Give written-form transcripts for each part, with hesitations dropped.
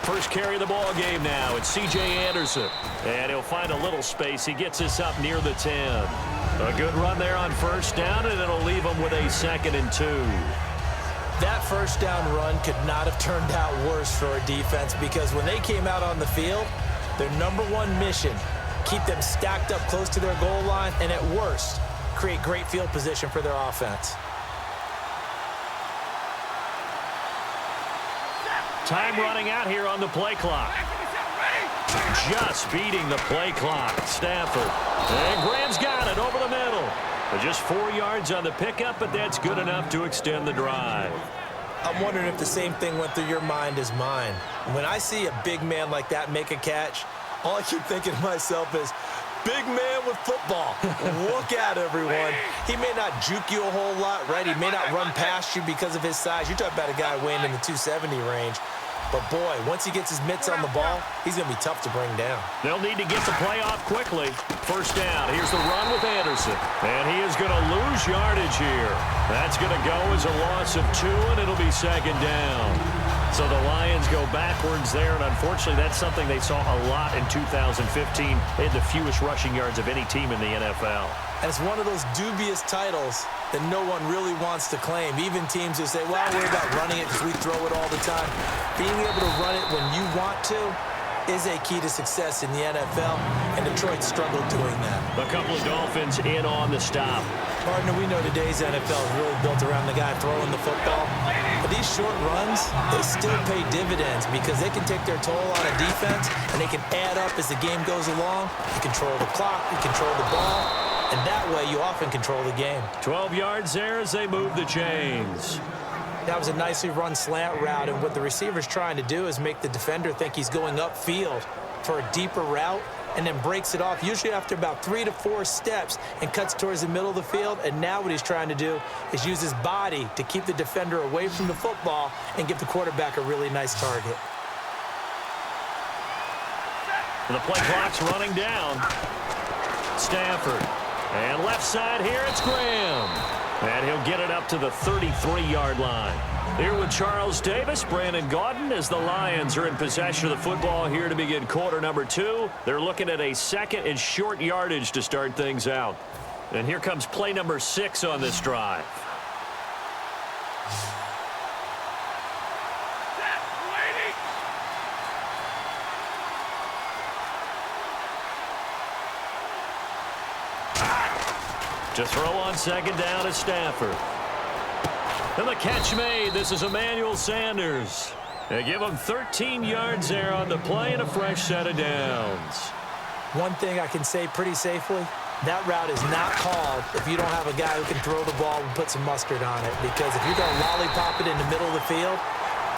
first carry of the ball game now. It's C.J. Anderson. And he'll find a little space. He gets this up near the 10. A good run there on first down, and it'll leave him with a 2nd and 2. That first down run could not have turned out worse for a defense, because when they came out on the field, their number one mission, keep them stacked up close to their goal line, and at worst, create great field position for their offense. Time running out here on the play clock. Just beating the play clock. Stafford. And Graham's got it over the middle. Just 4 yards on the pickup, but that's good enough to extend the drive. I'm wondering if the same thing went through your mind as mine. When I see a big man like that make a catch, all I keep thinking to myself is, big man with football. Look out, everyone. He may not juke you a whole lot, right? He may not run past you because of his size. You're talking about a guy weighing in the 270 range. But, boy, once he gets his mitts on the ball, he's going to be tough to bring down. They'll need to get the play off quickly. First down. Here's the run with Anderson. And he is going to lose yardage here. That's going to go as a loss of 2, and it'll be 2nd down. So the Lions go backwards there, and unfortunately that's something they saw a lot in 2015. They had the fewest rushing yards of any team in the NFL. And it's one of those dubious titles that no one really wants to claim. Even teams who say, well, we're about running it because we throw it all the time. Being able to run it when you want to is a key to success in the NFL, and Detroit struggled doing that. A couple of Dolphins in on the stop. Partner, we know today's NFL is really built around the guy throwing the football. But these short runs, they still pay dividends because they can take their toll on a defense, and they can add up as the game goes along. You control the clock, you control the ball, and that way you often control the game. 12 yards there as they move the chains. That was a nicely run slant route, and what the receiver's trying to do is make the defender think he's going upfield for a deeper route, and then breaks it off, usually after about 3 to 4 steps, and cuts towards the middle of the field. And now what he's trying to do is use his body to keep the defender away from the football and give the quarterback a really nice target. And the play clock's running down. Stafford. And left side here, it's Graham. And he'll get it up to the 33-yard line. Here with Charles Davis, Brandon Gaudin, as the Lions are in possession of the football here to begin quarter number 2. They're looking at a 2nd and short yardage to start things out. And here comes play number 6 on this drive. To throw on 2nd down is Stafford. And the catch made. This is Emmanuel Sanders. They give him 13 yards there on the play and a fresh set of downs. One thing I can say pretty safely, that route is not called if you don't have a guy who can throw the ball and put some mustard on it. Because if you're going to lollipop it in the middle of the field,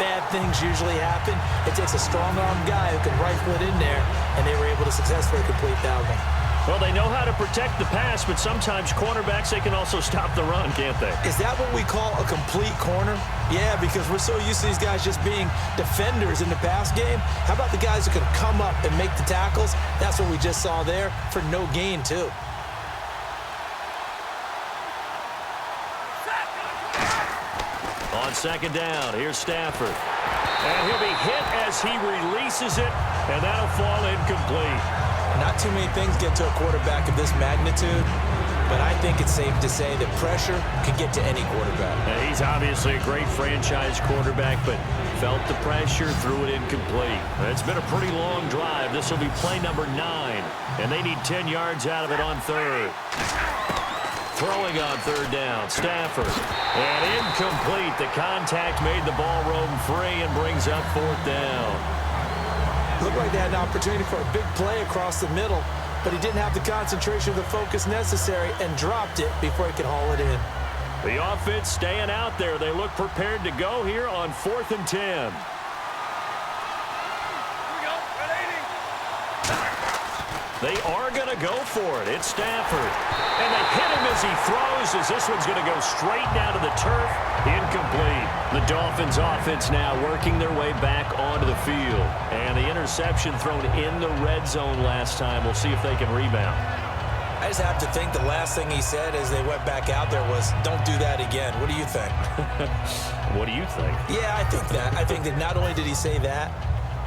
bad things usually happen. It takes a strong-armed guy who can rifle it in there, and they were able to successfully complete that one. Well, they know how to protect the pass, but sometimes cornerbacks, they can also stop the run, can't they? Is that what we call a complete corner? Yeah, because we're so used to these guys just being defenders in the pass game. How about the guys who can come up and make the tackles? That's what we just saw there for no gain, too. On 2nd down, here's Stafford. And he'll be hit as he releases it, and that'll fall incomplete. Not too many things get to a quarterback of this magnitude, but I think it's safe to say that pressure can get to any quarterback. And he's obviously a great franchise quarterback, but felt the pressure, threw it incomplete. It's been a pretty long drive. This will be play number 9, and they need 10 yards out of it on 3rd. Throwing on 3rd down, Stafford. And incomplete. The contact made the ball roam free and brings up 4th down. Looked like they had an opportunity for a big play across the middle, but he didn't have the concentration or the focus necessary and dropped it before he could haul it in. The offense staying out there. They look prepared to go here on 4th and 10. They are going to go for it. It's Stafford. And they hit him as he throws, as this one's going to go straight down to the turf. Incomplete. The Dolphins offense now working their way back onto the field. And the interception thrown in the red zone last time. We'll see if they can rebound. I just have to think the last thing he said as they went back out there was, don't do that again. What do you think? What do you think? Yeah, I think that. I think that not only did he say that,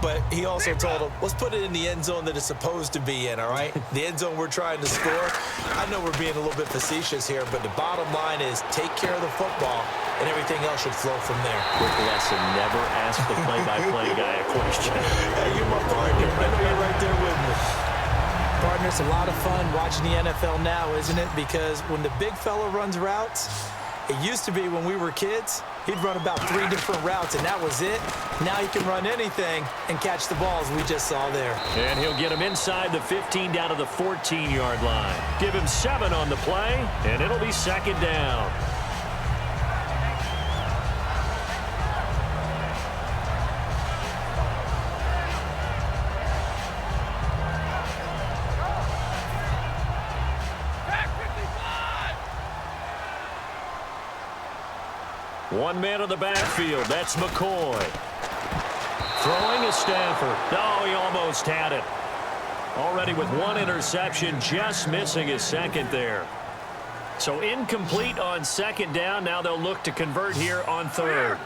But he also told him, let's put it in the end zone that it's supposed to be in, all right? The end zone we're trying to score. I know we're being a little bit facetious here, but the bottom line is take care of the football, and everything else should flow from there. Quick lesson, never ask the play-by-play guy a question. Hey, you're my partner. I know you're right there with me. Partner, it's a lot of fun watching the NFL now, isn't it? Because when the big fella runs routes, it used to be when we were kids, he'd run about 3 different routes, and that was it. Now he can run anything and catch the balls we just saw there. And he'll get him inside the 15 down to the 14-yard line. Give him 7 on the play, and it'll be 2nd down. One man in the backfield. That's McCoy. Throwing is Stafford. Oh, he almost had it. Already with 1 interception, just missing his 2nd there. So incomplete on 2nd down. Now they'll look to convert here on 3rd.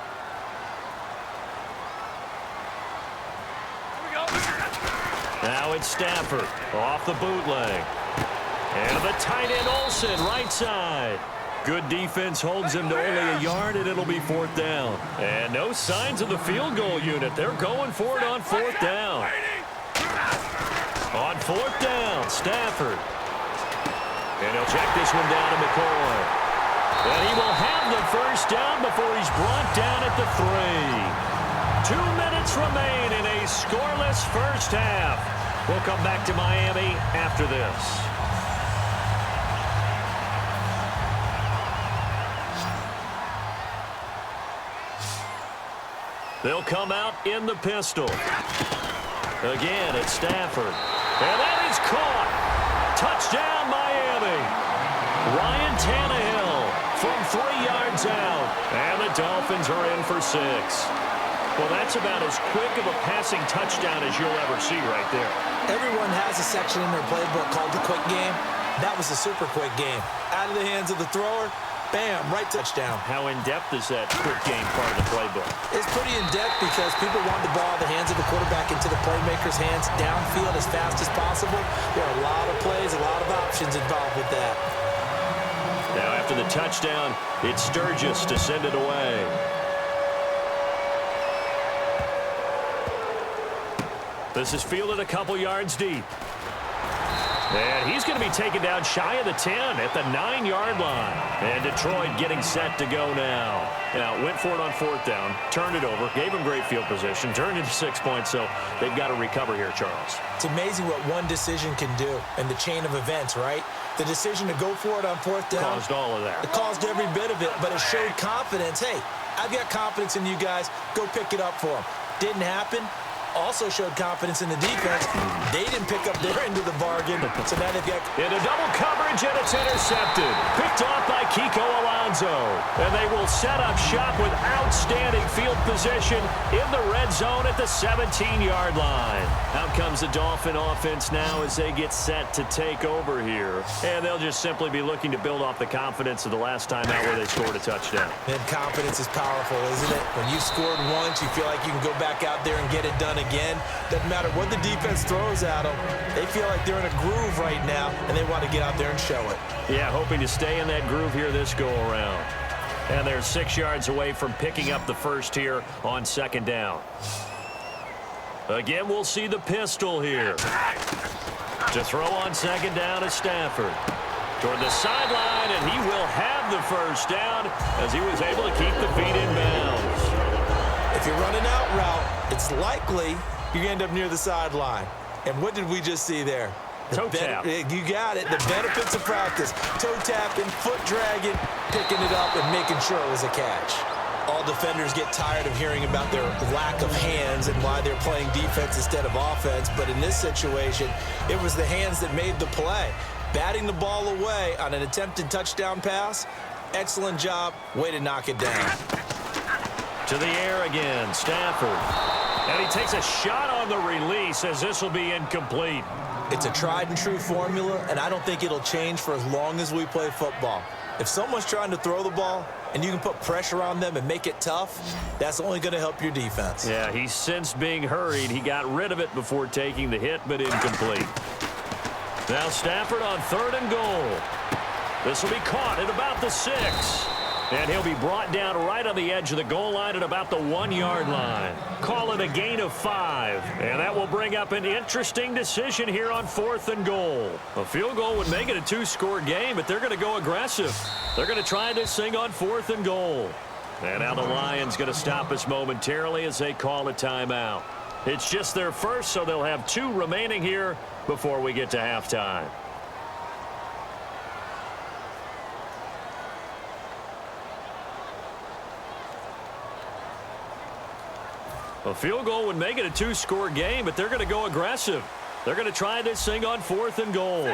Now it's Stafford off the bootleg. And the tight end Olsen right side. Good defense holds him to only a yard, and it'll be 4th down. And no signs of the field goal unit. They're going for it on 4th down. On 4th down, Stafford. And he'll check this one down to McCoy. And he will have the 1st down before he's brought down at the 3. 2 minutes remain in a scoreless first half. We'll come back to Miami after this. They'll come out in the pistol. Again, it's Stafford. And that is caught. Touchdown, Miami. Ryan Tannehill from 3 yards out. And the Dolphins are in for 6. Well, that's about as quick of a passing touchdown as you'll ever see right there. Everyone has a section in their playbook called the quick game. That was a super quick game. Out of the hands of the thrower. Bam, right touchdown. How in-depth is that quick game part of the playbook? It's pretty in-depth because people want the ball out of the hands of the quarterback into the playmaker's hands downfield as fast as possible. There are a lot of plays, a lot of options involved with that. Now after the touchdown, it's Sturgis to send it away. This is fielded a couple yards deep. And he's going to be taken down shy of the 10 at the 9-yard line. And Detroit getting set to go now. Now, went for it on 4th down, turned it over, gave him great field position, turned it to 6 points, so they've got to recover here, Charles. It's amazing what one decision can do in the chain of events, right? The decision to go for it on 4th down. Caused all of that. It caused every bit of it, but it showed confidence. Hey, I've got confidence in you guys. Go pick it up for them. Didn't happen. Also showed confidence in the defense. They didn't pick up their end of the bargain, so now they've got... Into double coverage, and it's intercepted. Picked off by Kiko Alonso. And they will set up shop with outstanding field position in the red zone at the 17-yard line. Out comes the Dolphin offense now as they get set to take over here. And they'll just simply be looking to build off the confidence of the last time out where they scored a touchdown. And confidence is powerful, isn't it? When you scored once, you feel like you can go back out there and get it done again. Doesn't matter what the defense throws at them. They feel like they're in a groove right now, and they want to get out there and show it. Yeah, hoping to stay in that groove here this go-around. And they're 6 yards away from picking up the 1st here on 2nd down. Again, we'll see the pistol here. To throw on 2nd down is Stafford. Toward the sideline, and he will have the 1st down as he was able to keep the feet in bounds. If you're running out route, it's likely you end up near the sideline. And what did we just see there? Toe tap. You got it. The benefits of practice. Toe tapping, foot dragging, picking it up, and making sure it was a catch. All defenders get tired of hearing about their lack of hands and why they're playing defense instead of offense. But in this situation, it was the hands that made the play. Batting the ball away on an attempted touchdown pass. Excellent job. Way to knock it down. To the air again, Stafford. And he takes a shot on the release as this will be incomplete. It's a tried and true formula, and I don't think it'll change for as long as we play football. If someone's trying to throw the ball and you can put pressure on them and make it tough, that's only going to help your defense. Yeah, he sensed being hurried. He got rid of it before taking the hit, but incomplete. Now Stafford on 3rd and goal. This will be caught at about the 6. And he'll be brought down right on the edge of the goal line at about the 1-yard line. Call it a gain of 5. And that will bring up an interesting decision here on 4th and goal. A field goal would make it a 2-score game, but they're going to go aggressive. They're going to try this thing on 4th and goal. And now the Lions going to stop us momentarily as they call a timeout. It's just their first, so they'll have 2 remaining here before we get to halftime. A field goal would make it a 2-score game, but they're going to go aggressive. They're going to try this thing on 4th and goal.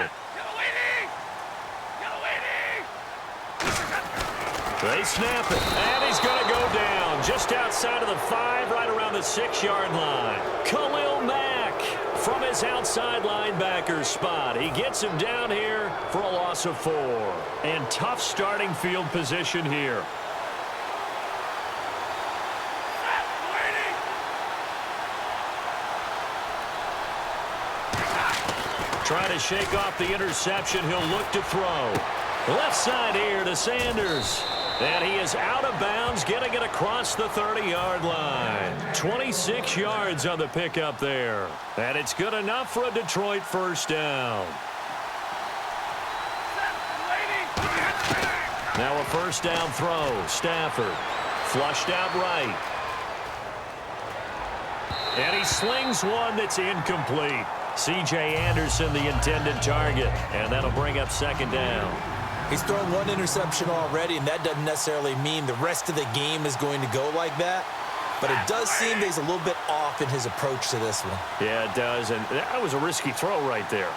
They snap it, and he's going to go down just outside of the 5, right around the 6-yard line. Khalil Mack from his outside linebacker spot. He gets him down here for a loss of 4. And tough starting field position here. Trying to shake off the interception. He'll look to throw. Left side here to Sanders. And he is out of bounds, getting it across the 30-yard line. 26 yards on the pickup there. And it's good enough for a Detroit first down. Now a first down throw. Stafford flushed out right. And he slings one that's incomplete. C.J. Anderson, the intended target. And that'll bring up 2nd down. He's thrown 1 interception already, and that doesn't necessarily mean the rest of the game is going to go like that. But it does seem that he's a little bit off in his approach to this one. Yeah, it does. And that was a risky throw right there.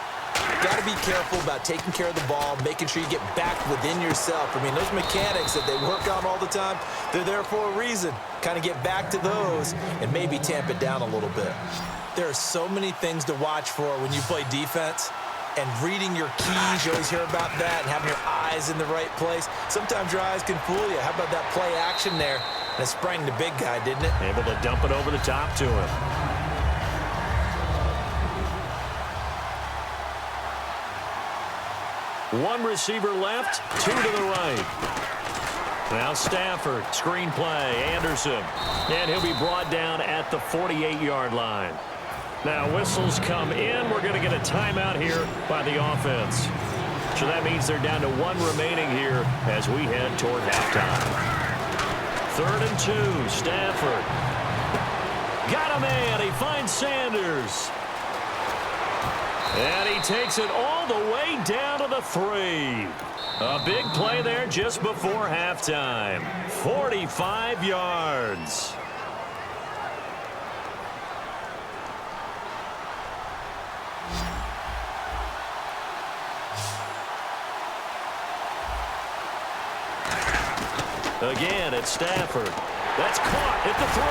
Got to be careful about taking care of the ball, making sure you get back within yourself. I mean, those mechanics that they work on all the time, they're there for a reason. Kind of get back to those and maybe tamp it down a little bit. There are so many things to watch for when you play defense. And reading your keys, you always hear about that, and having your eyes in the right place. Sometimes your eyes can fool you. How about that play action there? And it sprang the big guy, didn't it? Able to dump it over the top to him. One receiver left, 2 to the right. Now Stafford, screen play, Anderson. And he'll be brought down at the 48-yard line. Now whistles come in. We're going to get a timeout here by the offense. So that means they're down to 1 remaining here as we head toward halftime. 3rd and 2, Stafford. Got a man. He finds Sanders. And he takes it all the way down to the 3. A big play there just before halftime. 45 yards. Again, it's Stafford. That's caught at the 3.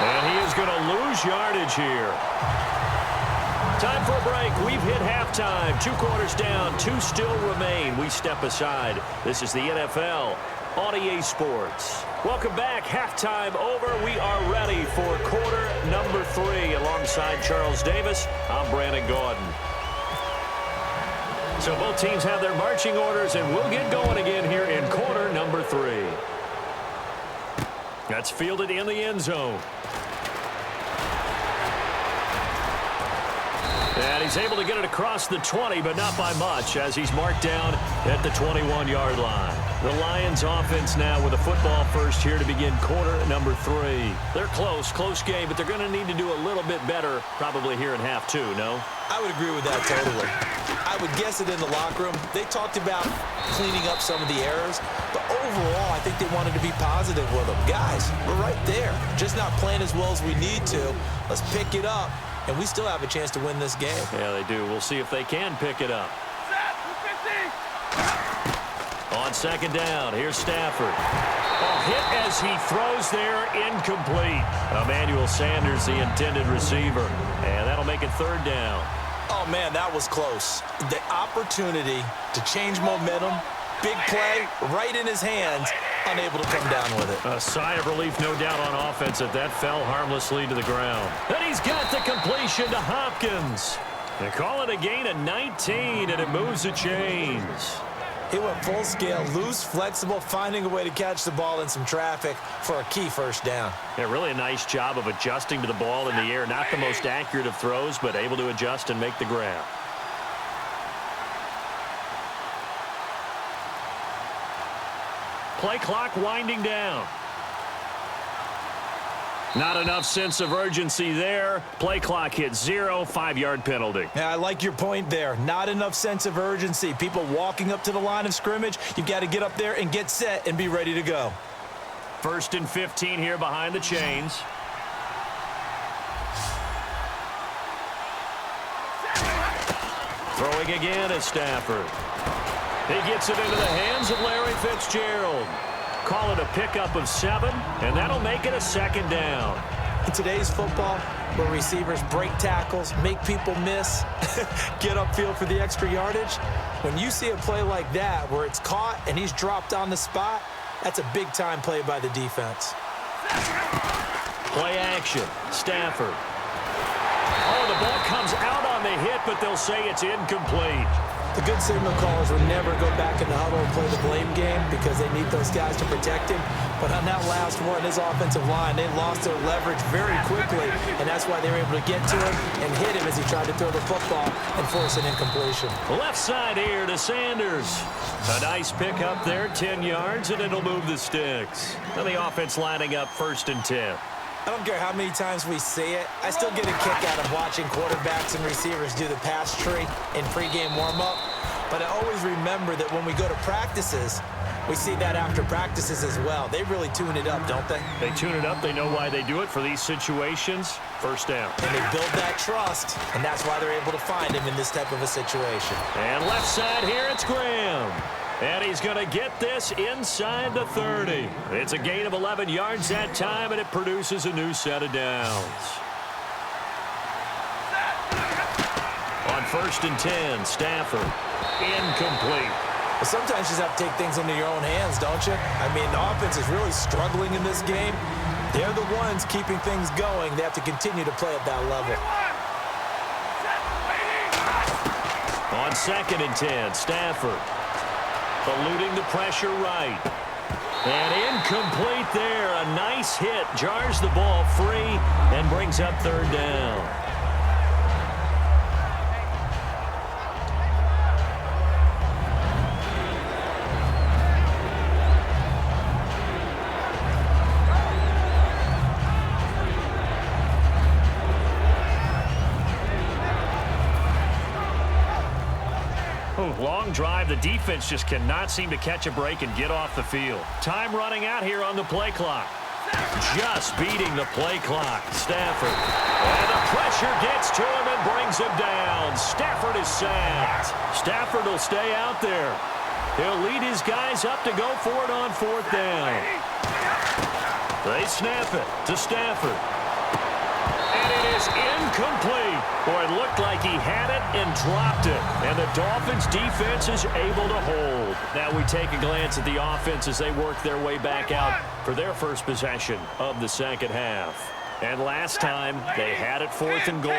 And he is going to lose yardage here. Time for a break. We've hit halftime. 2 quarters down. 2 still remain. We step aside. This is the NFL on EA Sports. Welcome back. Halftime over. We are ready for quarter number 3. Alongside Charles Davis, I'm Brandon Gordon. So both teams have their marching orders, and we'll get going again here in quarter number 3. That's fielded in the end zone. And he's able to get it across the 20, but not by much, as he's marked down at the 21-yard line. The Lions offense now with a football first here to begin quarter number 3. They're close game, but they're going to need to do a little bit better probably here in half 2, no? I would agree with that totally. I would guess it in the locker room. They talked about cleaning up some of the errors, but overall, I think they wanted to be positive with them. Guys, we're right there. Just not playing as well as we need to. Let's pick it up, and we still have a chance to win this game. Yeah, they do. We'll see if they can pick it up. On 2nd down, here's Stafford. Hit as he throws there, incomplete. Emmanuel Sanders, the intended receiver. And that'll make it 3rd down. Oh, man, that was close. The opportunity to change momentum big play right in his hands, unable to come down with it. A sigh of relief, no doubt, on offense that fell harmlessly to the ground. And he's got the completion to Hopkins. They call it a gain of 19, and it moves the chains. He went full scale, loose, flexible, finding a way to catch the ball in some traffic for a key first down. Yeah, really a nice job of adjusting to the ball in the air. Not the most accurate of throws, but able to adjust and make the grab. Play clock winding down. Not enough sense of urgency there. Play clock hit 0, 5-yard penalty. Yeah, I like your point there. Not enough sense of urgency. People walking up to the line of scrimmage, you've got to get up there and get set and be ready to go. 1st and 15 here behind the chains. Throwing again is Stafford. He gets it into the hands of Larry Fitzgerald. Call it a pickup of 7, and that'll make it a 2nd down. In today's football, where receivers break tackles, make people miss, get upfield for the extra yardage, when you see a play like that where it's caught and he's dropped on the spot, that's a big-time play by the defense. Play action. Stafford. Oh, the ball comes out on the hit, but they'll say it's incomplete. The good signal callers will never go back in the huddle and play the blame game because they need those guys to protect him. But on that last one, his offensive line, they lost their leverage very quickly, and that's why they were able to get to him and hit him as he tried to throw the football and force an incompletion. Left side here to Sanders. A nice pickup there, 10 yards, and it'll move the sticks. And the offense lining up 1st and 10. I don't care how many times we see it. I still get a kick out of watching quarterbacks and receivers do the pass tree in pregame warm-up. But I always remember that when we go to practices, we see that after practices as well. They really tune it up, don't they? They tune it up. They know why they do it for these situations. 1st down. And they build that trust, and that's why they're able to find him in this type of a situation. And left side here, it's Graham. And he's going to get this inside the 30. It's a gain of 11 yards that time, and it produces a new set of downs. On 1st and 10, Stafford. Incomplete. But sometimes you just have to take things into your own hands, don't you? I mean, the offense is really struggling in this game. They're the ones keeping things going. They have to continue to play at that level. On 2nd and 10, Stafford. Eluding the pressure right. And incomplete there. A nice hit. Jars the ball free and brings up 3rd down. Long drive. The defense just cannot seem to catch a break and get off the field. Time running out here on the play clock. Just beating the play clock. Stafford. And the pressure gets to him and brings him down. Stafford is sacked. Stafford will stay out there. He'll lead his guys up to go for it on 4th down. They snap it to Stafford. And it is incomplete. Boy, it looked like he had it and dropped it. And the Dolphins' defense is able to hold. Now we take a glance at the offense as they work their way back out for their first possession of the 2nd half. And last time, they had it 4th and goal,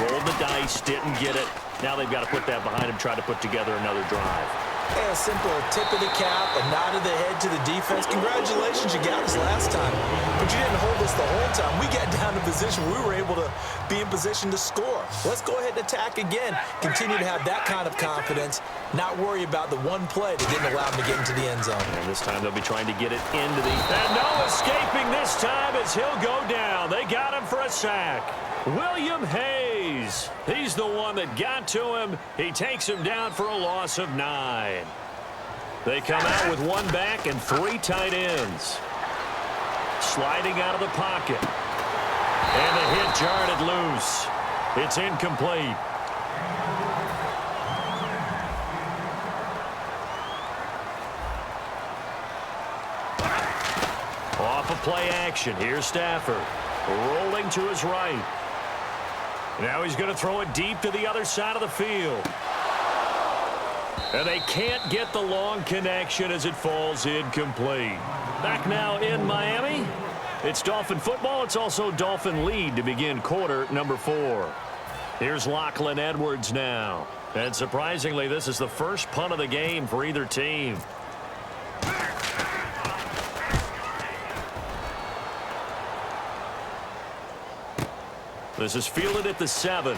rolled the dice, didn't get it. Now they've got to put that behind them, try to put together another drive. Yeah, a simple tip of the cap, a nod of the head to the defense. Congratulations, you got us last time. But you didn't hold us the whole time. We got down to position where we were able to be in position to score. Let's go ahead and attack again. Continue to have that kind of confidence, not worry about the one play that didn't allow them to get into the end zone. And this time they'll be trying to get it into the... And no escaping this time as he'll go down. They got him for a sack. William Hayes. He's the one that got to him. He takes him down for a loss of 9. They come out with 1 back and 3 tight ends. Sliding out of the pocket. And the hit jarred it loose. It's incomplete. Off of play action. Here's Stafford. Rolling to his right. Now he's going to throw it deep to the other side of the field. And they can't get the long connection as it falls incomplete. Back now in Miami. It's Dolphin football. It's also Dolphin lead to begin quarter number 4. Here's Lachlan Edwards now. And surprisingly, this is the first punt of the game for either team. This is fielded at the 7.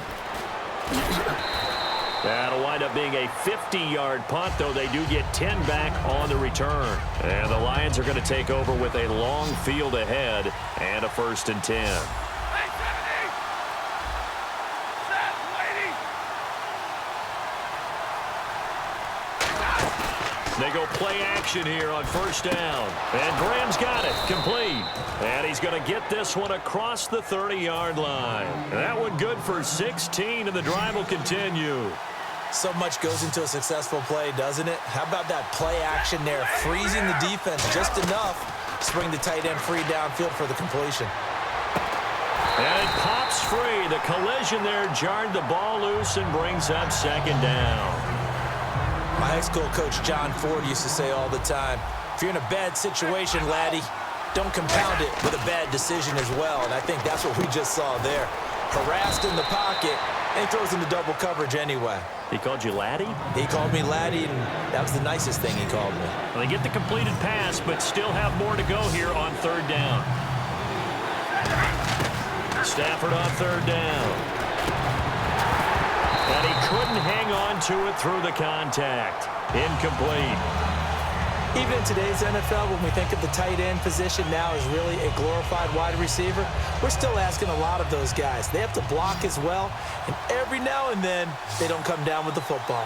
That'll wind up being a 50-yard punt, though they do get 10 back on the return. And the Lions are going to take over with a long field ahead and a 1st and 10. They go play action here on 1st down. And Graham's got it. Complete. And he's going to get this one across the 30-yard line. And that one good for 16, and the drive will continue. So much goes into a successful play, doesn't it? How about that play action there, freezing the defense just enough to bring the tight end free downfield for the completion. And it pops free. The collision there jarred the ball loose and brings up 2nd down. My high school coach, John Ford, used to say all the time, if you're in a bad situation, laddie, don't compound it with a bad decision as well. And I think that's what we just saw there. Harassed in the pocket, and he throws into double coverage anyway. He called you laddie? He called me laddie, and that was the nicest thing he called me. Well, they get the completed pass, but still have more to go here on 3rd down. Stafford on 3rd down. And he couldn't hang on to it through the contact. Incomplete. Even in today's NFL, when we think of the tight end position now as really a glorified wide receiver, we're still asking a lot of those guys. They have to block as well, and every now and then, they don't come down with the football.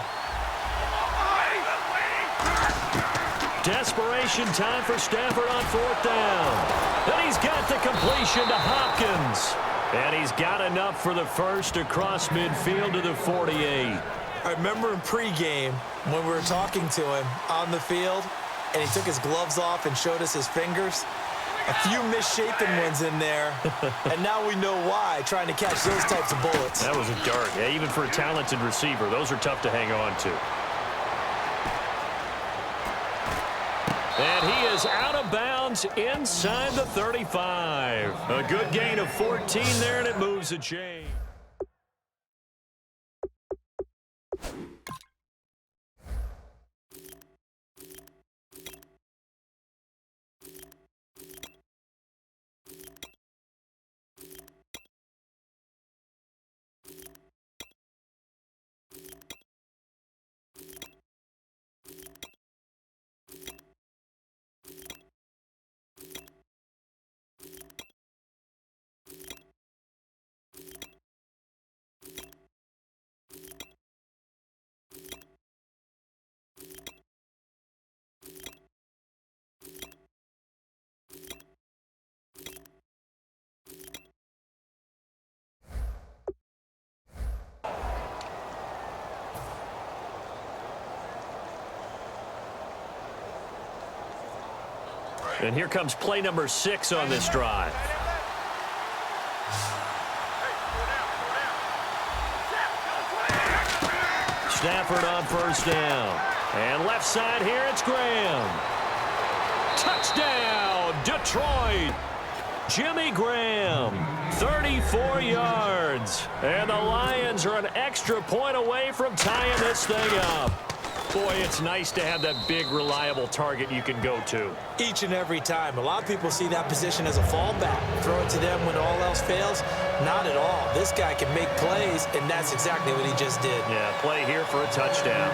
Desperation time for Stafford on 4th down. And he's got the completion to Hopkins. And he's got enough for the first across midfield to the 48. I remember in pregame when we were talking to him on the field, and he took his gloves off and showed us his fingers. A few misshapen ones in there, and now we know why, trying to catch those types of bullets. That was a dart. Yeah, even for a talented receiver, those are tough to hang on to. And he is out of bounds inside the 35. A good gain of 14 there, and it moves a chain. And here comes play number 6 on this drive. Stafford on 1st down. And left side here, it's Graham. Touchdown, Detroit. Jimmy Graham, 34 yards. And the Lions are an extra point away from tying this thing up. Boy, it's nice to have that big, reliable target you can go to. Each and every time. A lot of people see that position as a fallback. Throw it to them when all else fails. Not at all. This guy can make plays, and that's exactly what he just did. Yeah, play here for a touchdown.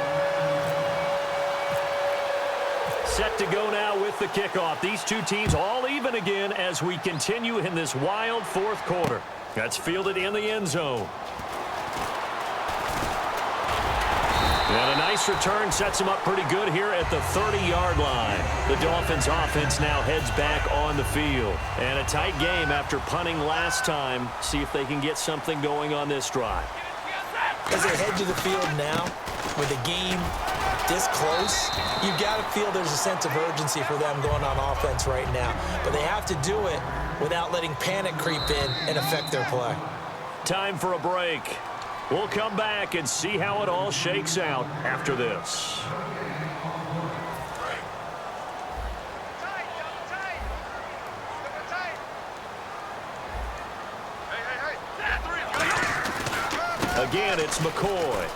Set to go now with the kickoff. These two teams all even again as we continue in this wild 4th quarter. That's fielded in the end zone. And a nice return sets him up pretty good here at the 30-yard line. The Dolphins offense now heads back on the field. And a tight game after punting last time. See if they can get something going on this drive. As they head to the field now, with the game this close, you've got to feel there's a sense of urgency for them going on offense right now. But they have to do it without letting panic creep in and affect their play. Time for a break. We'll come back and see how it all shakes out after this. Again, it's McCoy.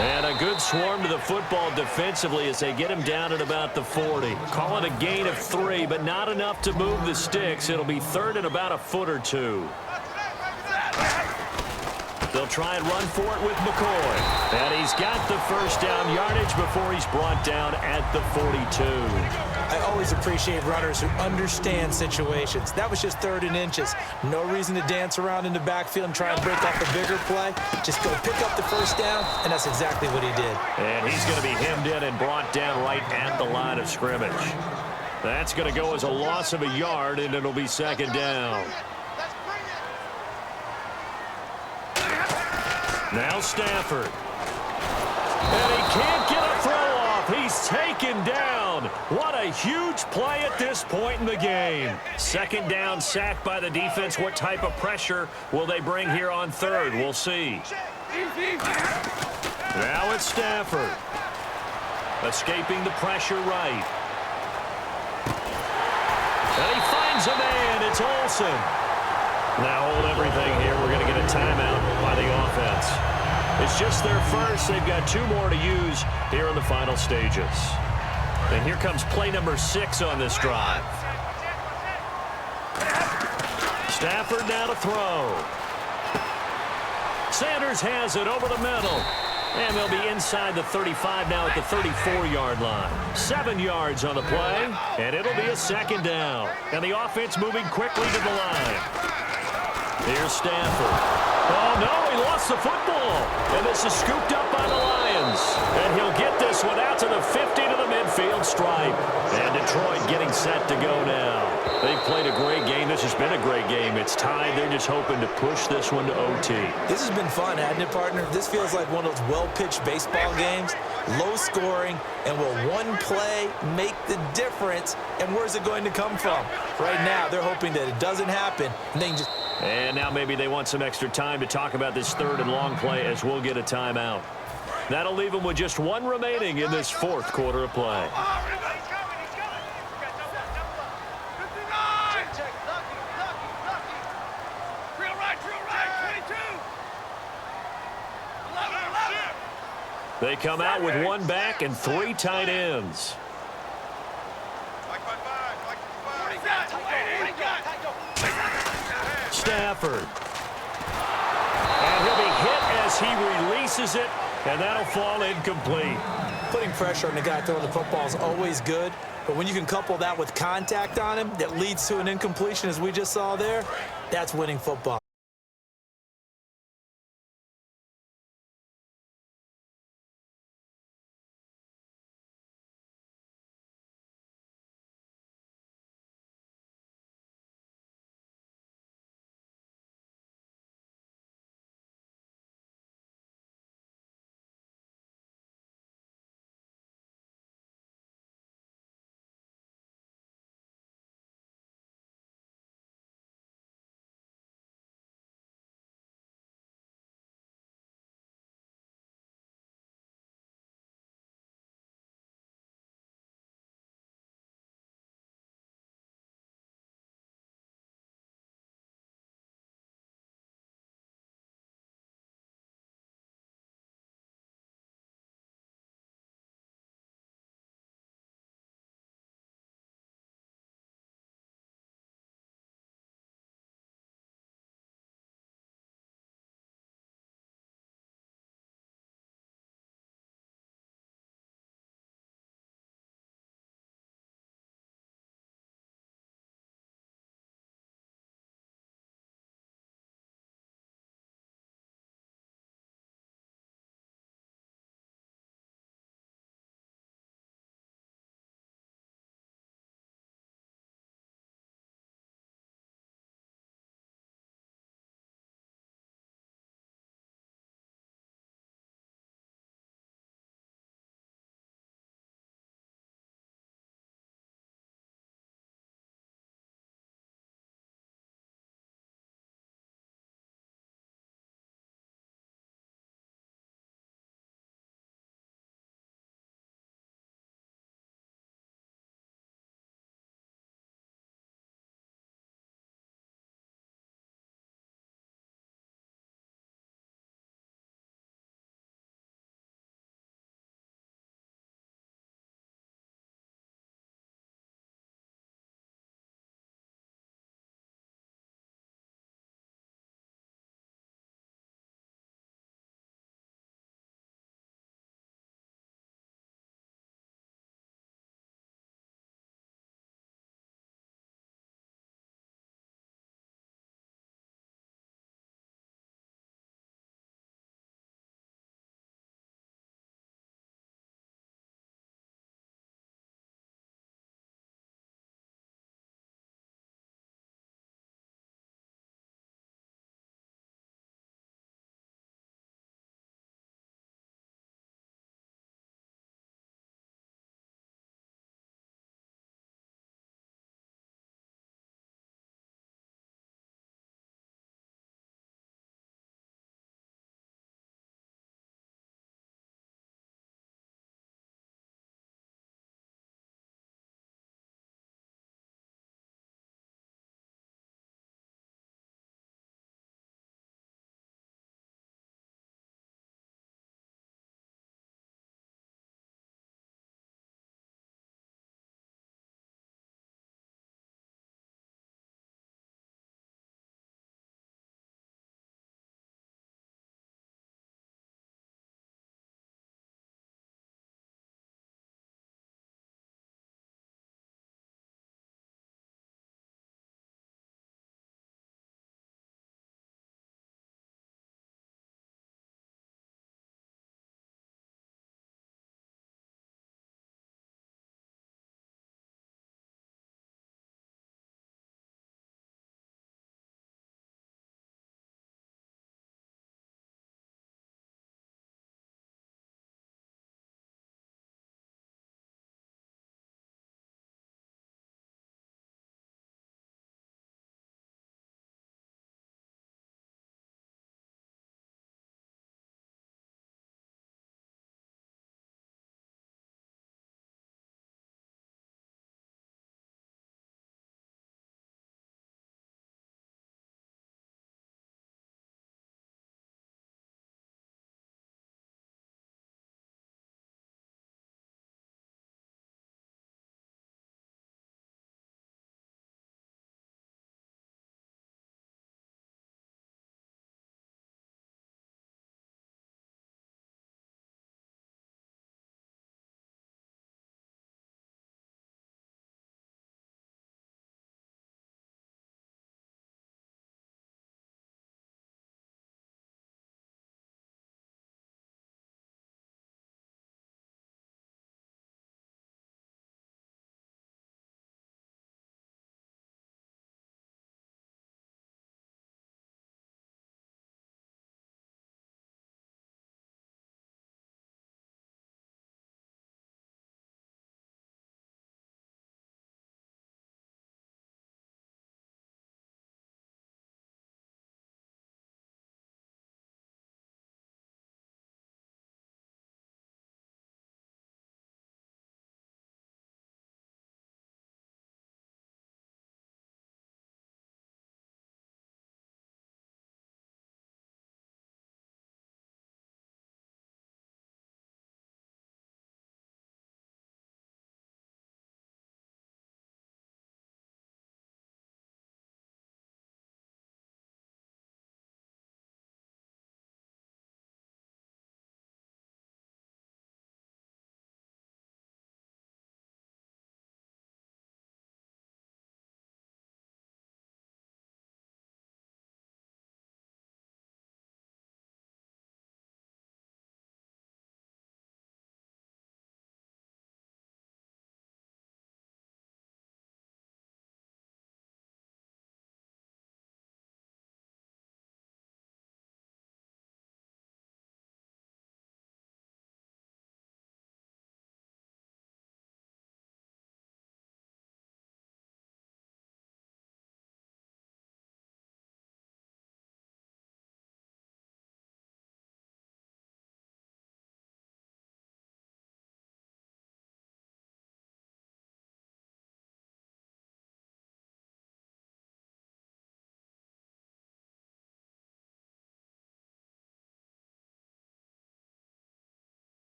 And a good swarm to the football defensively as they get him down at about the 40. Call it a gain of 3, but not enough to move the sticks. It'll be third and about a foot or two. They'll try and run for it with McCoy. And he's got the first down yardage before he's brought down at the 42. I always appreciate runners who understand situations. That was just 3rd and inches. No reason to dance around in the backfield and try and break off a bigger play. Just go pick up the first down, and that's exactly what he did. And he's going to be hemmed in and brought down right at the line of scrimmage. That's going to go as a loss of a yard, and it'll be 2nd down. Now Stafford. And he can't get a throw off. He's taken down. What a huge play at this point in the game. 2nd down, sacked by the defense. What type of pressure will they bring here on 3rd? We'll see. Now it's Stafford. Escaping the pressure right. And he finds a man. It's Olsen. Now hold everything here. We're going to get a timeout by the offense. It's just their first. They've got 2 more to use here in the final stages. And here comes play number 6 on this drive. Stafford now to throw. Sanders has it over the middle. And they'll be inside the 35 now at the 34-yard line. 7 yards on the play, and it'll be a 2nd down. And the offense moving quickly to the line. Here's Stafford. Oh, no, he lost the football. And this is scooped up by the Lions. And he'll get this one out to the 50 to the midfield stripe. And Detroit getting set to go now. They've played a great game. This has been a great game. It's tied. They're just hoping to push this one to OT. This has been fun, hasn't it, partner? This feels like one of those well-pitched baseball games. Low scoring, and will one play make the difference? And where's it going to come from? Right now, they're hoping that it doesn't happen, and they can just... And now maybe they want some extra time to talk about this 3rd and long play as we'll get a timeout. That'll leave them with just 1 remaining in this 4th quarter of play. They come out with 1 back and 3 tight ends. Stafford. And he'll be hit as he releases it, and that'll fall incomplete. Putting pressure on the guy throwing the football is always good, but when you can couple that with contact on him that leads to an incompletion, as we just saw there, that's winning football.